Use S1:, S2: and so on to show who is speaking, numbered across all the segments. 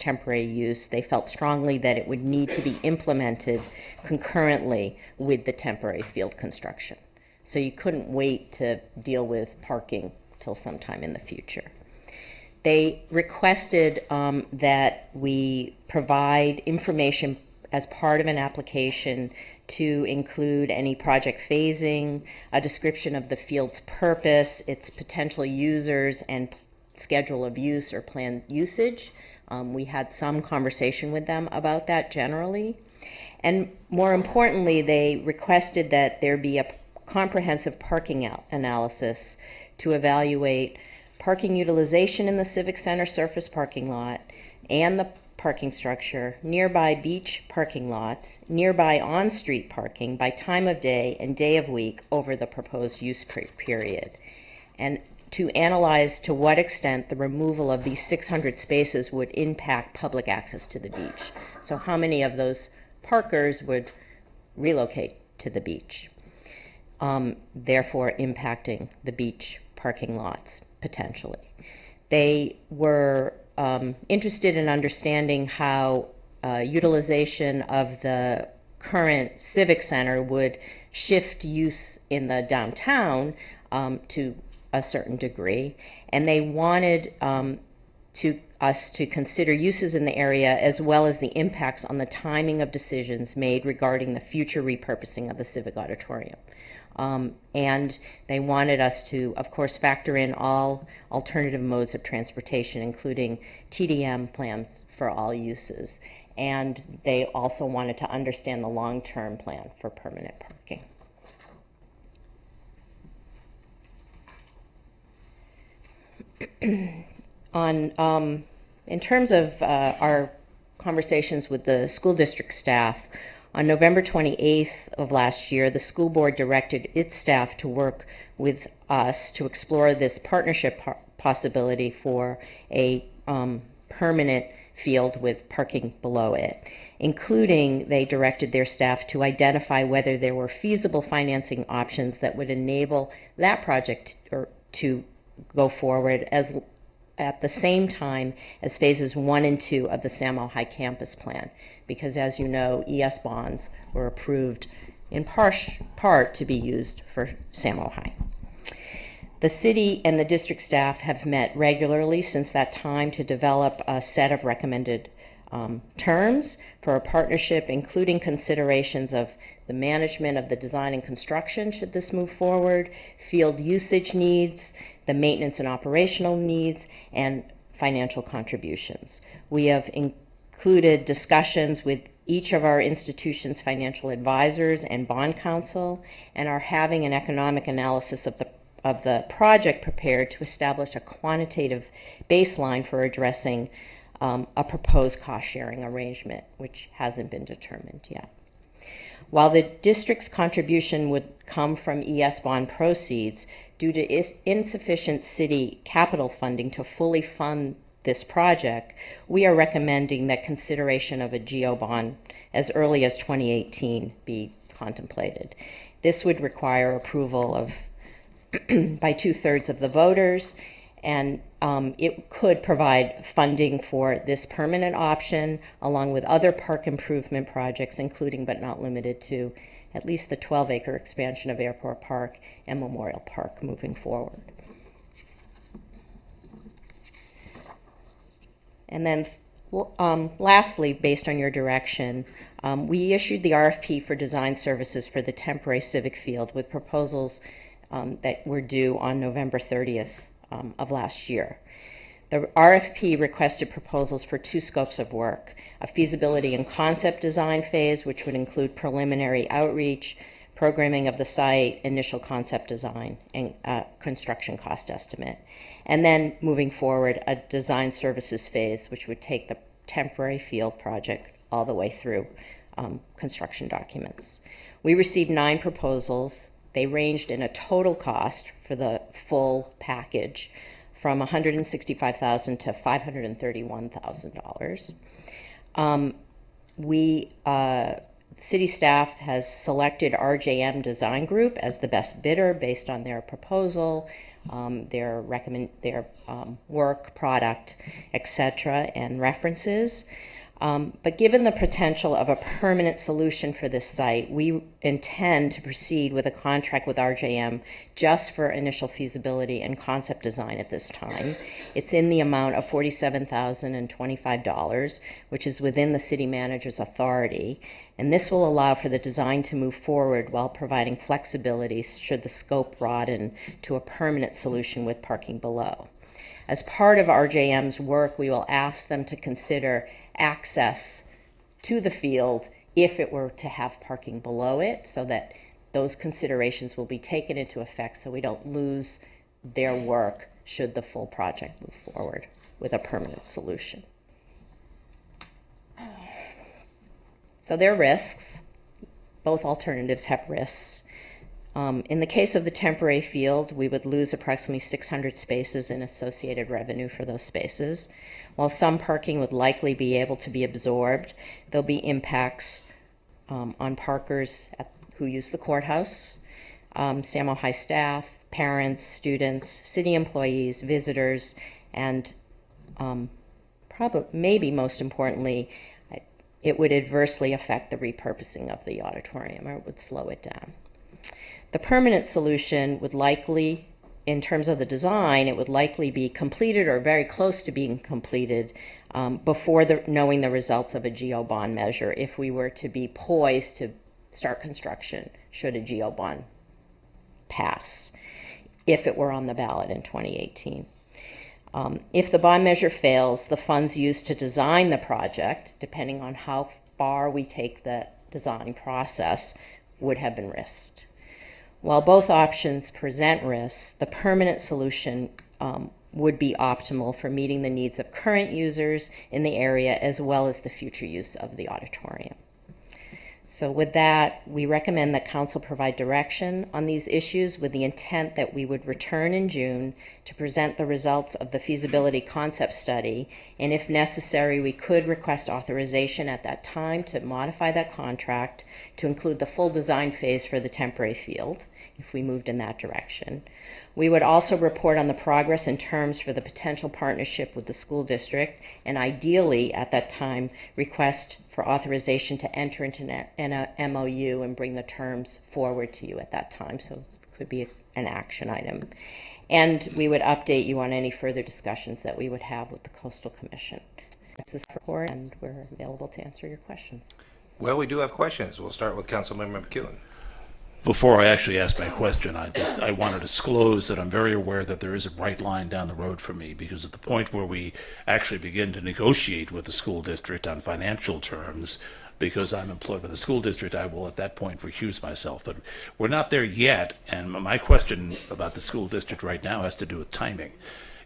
S1: temporary use, they felt strongly that it would need to be implemented concurrently with the temporary field construction. So you couldn't wait to deal with parking till sometime in the future. They requested that we provide information as part of an application to include any project phasing, a description of the field's purpose, its potential users, and schedule of use or planned usage. We had some conversation with them about that generally. And more importantly, they requested that there be a comprehensive parking analysis to evaluate parking utilization in the Civic Center surface parking lot and the parking structure, nearby beach parking lots, nearby on-street parking by time of day and day of week over the proposed use period, and to analyze to what extent the removal of these 600 spaces would impact public access to the beach. So how many of those parkers would relocate to the beach, therefore impacting the beach parking lots potentially. They were interested in understanding how utilization of the current Civic Center would shift use in the downtown to a certain degree, and they wanted us to consider uses in the area as well as the impacts on the timing of decisions made regarding the future repurposing of the Civic Auditorium. And they wanted us to, of course, factor in all alternative modes of transportation, including TDM plans for all uses. And they also wanted to understand the long-term plan for permanent parking. In terms of our conversations with the school district staff, on November 28th of last year, the school board directed its staff to work with us to explore this partnership possibility for a permanent field with parking below it, including they directed their staff to identify whether there were feasible financing options that would enable that project to go forward at the same time as phases 1 and 2 of the Samo High Campus Plan, because as you know, ES bonds were approved in part to be used for Samo High. The city and the district staff have met regularly since that time to develop a set of recommended terms for a partnership, including considerations of the management of the design and construction, should this move forward, field usage needs, the maintenance and operational needs, and financial contributions. We have included discussions with each of our institution's financial advisors and bond counsel, and are having an economic analysis of the project prepared to establish a quantitative baseline for addressing a proposed cost-sharing arrangement, which hasn't been determined yet. While the district's contribution would come from ES bond proceeds, due to insufficient city capital funding to fully fund this project, we are recommending that consideration of a GO bond as early as 2018 be contemplated. This would require approval of by 2/3 of the voters, and it could provide funding for this permanent option along with other park improvement projects, including but not limited to at least the 12-acre expansion of Airport Park and Memorial Park moving forward. And then lastly, based on your direction, we issued the RFP for design services for the temporary civic field with proposals that were due on November 30th of last year. The RFP requested proposals for 2 scopes of work: a feasibility and concept design phase, which would include preliminary outreach, programming of the site, initial concept design, and construction cost estimate. And then moving forward, a design services phase, which would take the temporary field project all the way through construction documents. We received 9 proposals. They ranged in a total cost for the full package from $165,000 to $531,000. City staff has selected RJM Design Group as the best bidder based on their proposal, their work, product, etc., and references. But given the potential of a permanent solution for this site, we intend to proceed with a contract with RJM just for initial feasibility and concept design at this time. It's in the amount of $47,025, which is within the city manager's authority, and this will allow for the design to move forward while providing flexibility should the scope broaden to a permanent solution with parking below. As part of RJM's work, we will ask them to consider access to the field if it were to have parking below it, so that those considerations will be taken into effect so we don't lose their work should the full project move forward with a permanent solution. So there are risks. Both alternatives have risks. In the case of the temporary field, we would lose approximately 600 spaces in associated revenue for those spaces. While some parking would likely be able to be absorbed, there'll be impacts on parkers who use the courthouse, Samo High staff, parents, students, city employees, visitors, and maybe most importantly, it would adversely affect the repurposing of the auditorium, or it would slow it down. The permanent solution would likely, in terms of the design, it would likely be completed or very close to being completed before knowing the results of a GO bond measure if we were to be poised to start construction should a GO bond pass, if it were on the ballot in 2018. If the bond measure fails, the funds used to design the project, depending on how far we take the design process, would have been risked. While both options present risks, the permanent solution would be optimal for meeting the needs of current users in the area as well as the future use of the auditorium. So with that, we recommend that Council provide direction on these issues with the intent that we would return in June to present the results of the feasibility concept study, and if necessary, we could request authorization at that time to modify that contract to include the full design phase for the temporary field, if we moved in that direction. We would also report on the progress and terms for the potential partnership with the school district, and ideally at that time request for authorization to enter into an MOU and bring the terms forward to you at that time. So it could be an action item. And we would update you on any further discussions that we would have with the Coastal Commission. That's this report, and we're available to answer your questions.
S2: Well, we do have questions. We'll start with Councilmember McEwen.
S3: Before I actually ask my question, I want to disclose that I'm very aware that there is a bright line down the road for me, because at the point where we actually begin to negotiate with the school district on financial terms, because I'm employed by the school district, I will at that point recuse myself. But we're not there yet, and my question about the school district right now has to do with timing.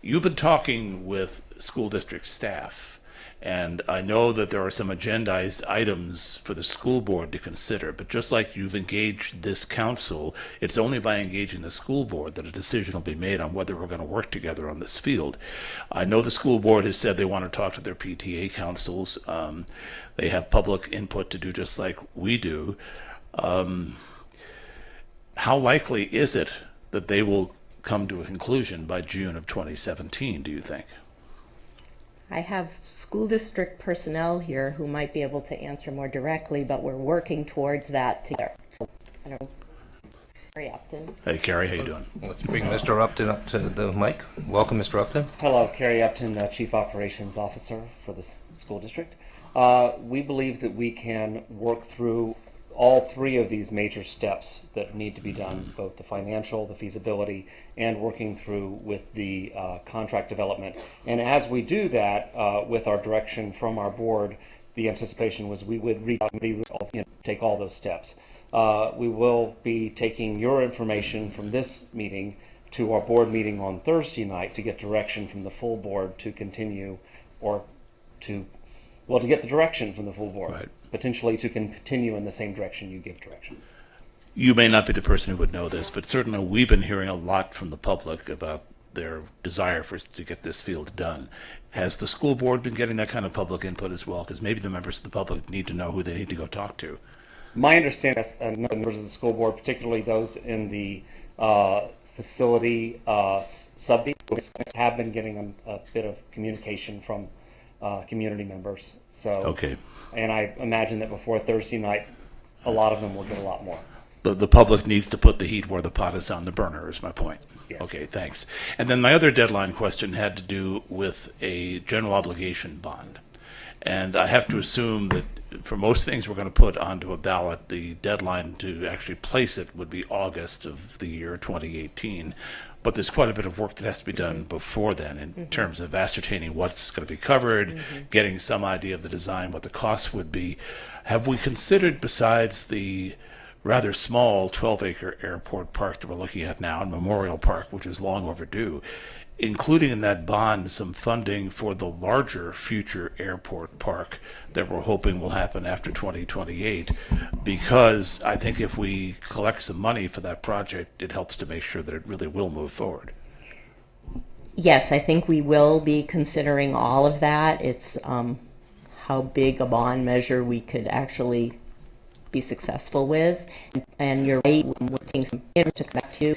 S3: You've been talking with school district staff, and I know that there are some agendized items for the school board to consider, but just like you've engaged this council, it's only by engaging the school board that a decision will be made on whether we're going to work together on this field. I know the school board has said they want to talk to their PTA councils. They have public input to do just like we do. How likely is it that they will come to a conclusion by June of 2017, do you think?
S1: I have school district personnel here who might be able to answer more directly, but we're working towards that together. So, I don't know. Carrie Upton.
S3: Hey, Carrie, how you doing?
S2: Let's bring Mr. Upton up to the mic. Welcome, Mr. Upton.
S4: Hello, Carrie Upton, Chief Operations Officer for the school district. We believe that we can work through all three of these major steps that need to be done, both the financial, the feasibility, and working through with the contract development. And as we do that, with our direction from our board, the anticipation was we would take all those steps. We will be taking your information from this meeting to our board meeting on Thursday night to get direction from the full board to continue, or to get the direction from the full board. Right. Potentially to continue in the same direction you give direction.
S3: You may not be the person who would know this, but certainly we've been hearing a lot from the public about their desire to get this field done. Has the school board been getting that kind of public input as well? Because maybe the members of the public need to know who they need to go talk to.
S4: My understanding is members of the school board, particularly those in the facility subdivisions, have been getting a bit of communication from community members. So,
S3: Okay.
S4: and I imagine that before Thursday night, a lot of them will get a lot more.
S3: The public needs to put the heat where the pot is on the burner, is my point.
S4: Yes.
S3: Okay, thanks. And then my other deadline question had to do with a general obligation bond. And I have to assume that for most things we're going to put onto a ballot, the deadline to actually place it would be August of the year 2018. But there's quite a bit of work that has to be done before then in terms of ascertaining what's going to be covered, getting some idea of the design, what the costs would be. Have we considered, besides the rather small 12-acre airport park that we're looking at now, and Memorial Park, which is long overdue, including in that bond some funding for the larger future airport park that we're hoping will happen after 2028? Because I think if we collect some money for that project, it helps to make sure that it really will move forward.
S1: Yes, I think we will be considering all of that. It's how big a bond measure we could actually be successful with. And you're right, we're seeing some to come back to